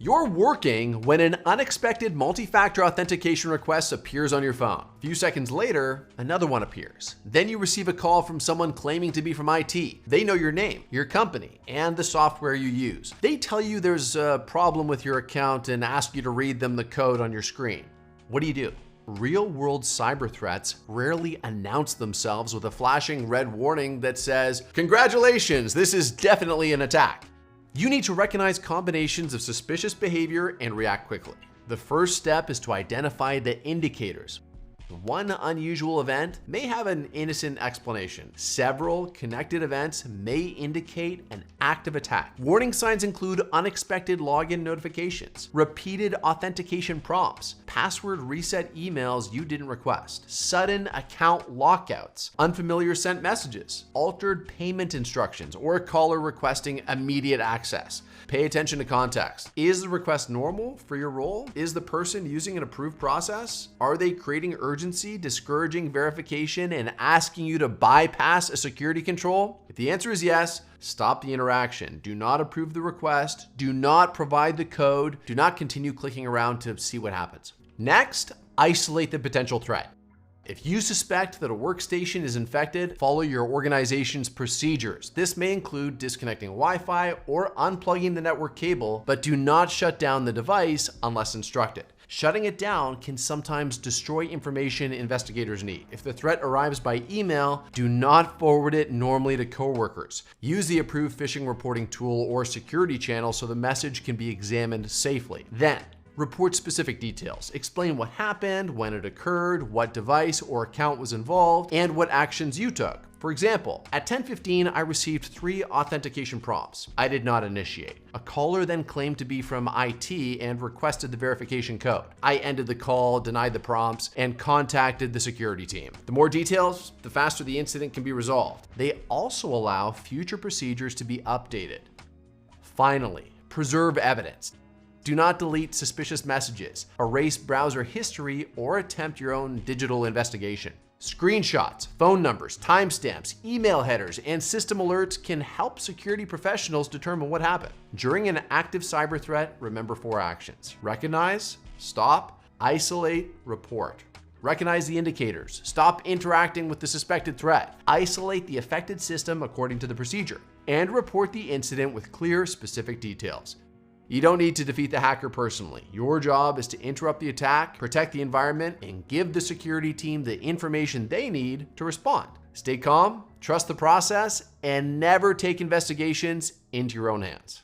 You're working when an unexpected multi-factor authentication request appears on your phone. A few seconds later, another one appears. Then you receive a call from someone claiming to be from IT. They know your name, your company, and the software you use. They tell you there's a problem with your account and ask you to read them the code on your screen. What do? Real-world cyber threats rarely announce themselves with a flashing red warning that says, "Congratulations, this is definitely an attack." You need to recognize combinations of suspicious behavior and react quickly. The first step is to identify the indicators. One unusual event may have an innocent explanation. Several connected events may indicate an active attack. Warning signs include unexpected login notifications, repeated authentication prompts, password reset emails you didn't request, sudden account lockouts, unfamiliar sent messages, altered payment instructions, or a caller requesting immediate access. Pay attention to context. Is the request normal for your role? Is the person using an approved process? Are they creating urgency, discouraging verification, and asking you to bypass a security control? If the answer is yes, stop the interaction. Do not approve the request. Do not provide the code. Do not continue clicking around to see what happens. Next, isolate the potential threat. If you suspect that a workstation is infected, follow your organization's procedures. This may include disconnecting Wi-Fi or unplugging the network cable, but do not shut down the device unless instructed. Shutting it down can sometimes destroy information investigators need. If the threat arrives by email, do not forward it normally to coworkers. Use the approved phishing reporting tool or security channel so the message can be examined safely. Then, report specific details. Explain what happened, when it occurred, what device or account was involved, and what actions you took. For example, at 10:15, I received 3 authentication prompts. I did not initiate. A caller then claimed to be from IT and requested the verification code. I ended the call, denied the prompts, and contacted the security team. The more details, the faster the incident can be resolved. They also allow future procedures to be updated. Finally, preserve evidence. Do not delete suspicious messages, erase browser history, or attempt your own digital investigation. Screenshots, phone numbers, timestamps, email headers, and system alerts can help security professionals determine what happened. During an active cyber threat, remember 4 actions. Recognize, stop, isolate, report. Recognize the indicators. Stop interacting with the suspected threat. Isolate the affected system according to the procedure. And report the incident with clear, specific details. You don't need to defeat the hacker personally. Your job is to interrupt the attack, protect the environment, and give the security team the information they need to respond. Stay calm, trust the process, and never take investigations into your own hands.